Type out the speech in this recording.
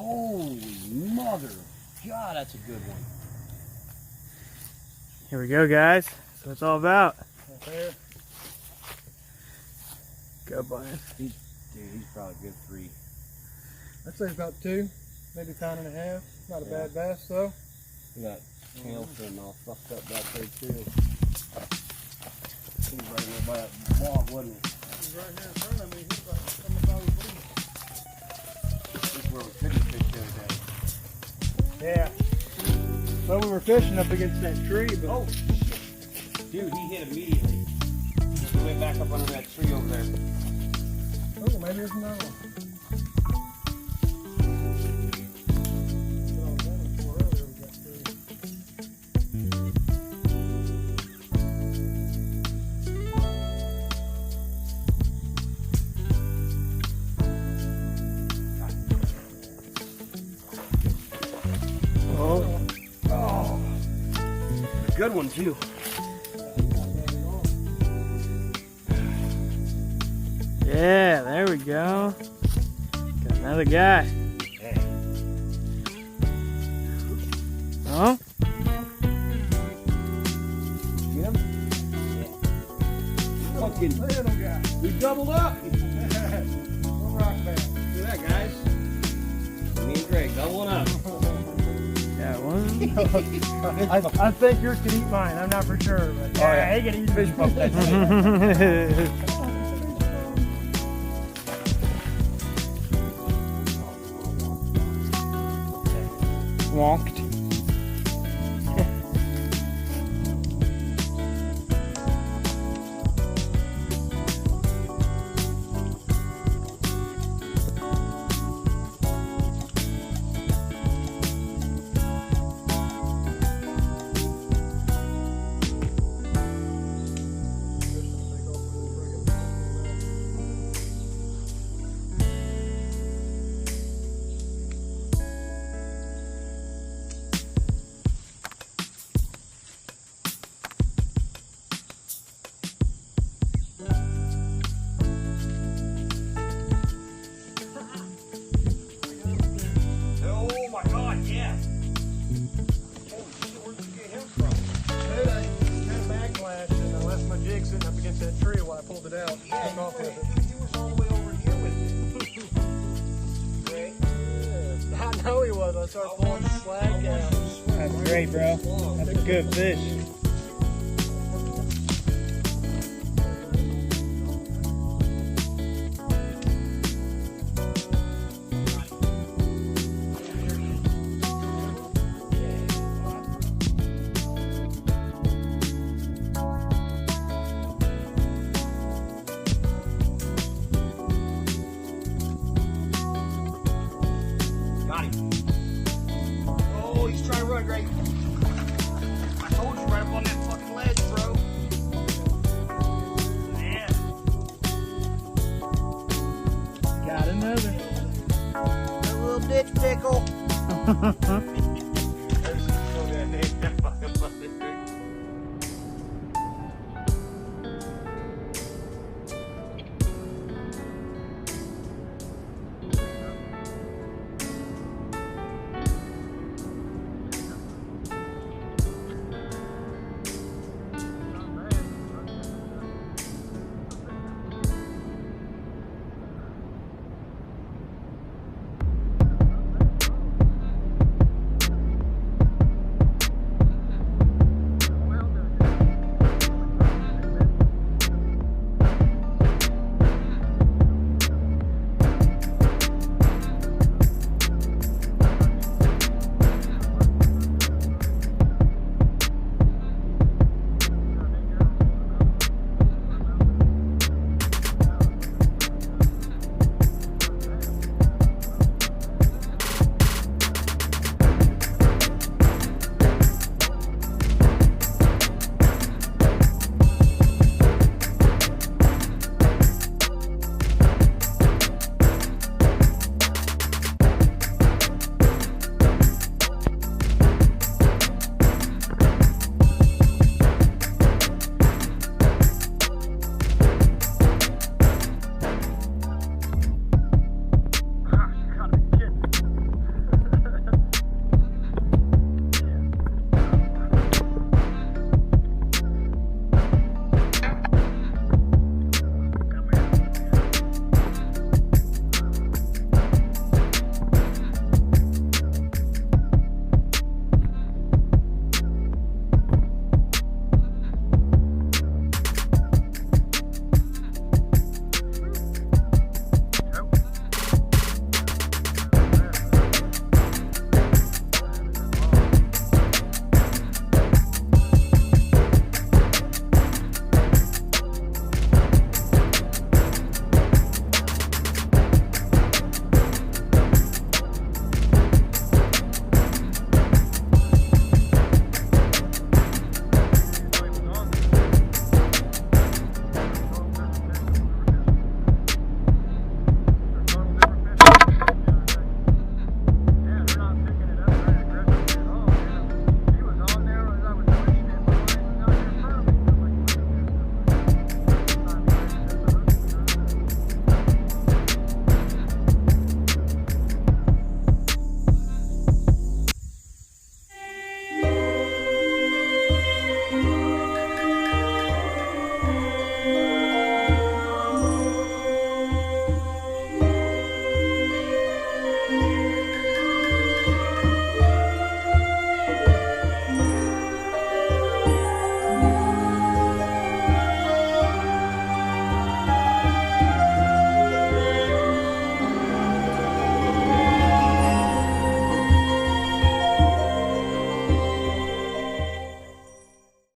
Holy mother. God, that's a good one. Here we go, guys. That's what it's all about. Right there. Go, Brian. Dude, he's probably a good 3. I'd say about 2, maybe pound and a half. Not a bad bass though. That tail fin all fucked up back there too. He was right there by that log, wasn't he? He's right here in front of me. He's like coming by the boom. This is where we couldn't fish the other day. Yeah. Well, we were fishing up against that tree, but Oh, shit. Dude, he hit immediately. He went back up under that tree over there. oh, maybe it's another one. Good one too. Yeah, there we go. Got another guy. Yeah. Oh, Get him? Yeah. Fucking Little guy. we doubled up. Little rock bass. Look at that, guys. Me and Greg doubling up. got one. I think yours could eat mine. I'm not for sure, but yeah. he could eat fish pump that Wonked. Oh my God, yeah. Holy shit, where'd you get him from? Dude, I had a backlash and I left my jig sitting up against that tree while I pulled it out. Yeah, Took off with it. he was all the way over here with it. Greg? Yeah, I know he was. I started pulling the slack out. That's great, bro. That's a good fish. Got him. Oh, he's trying to run, Greg. I told you right up on that fucking ledge, bro. Yeah. Got another. A little ditch pickle.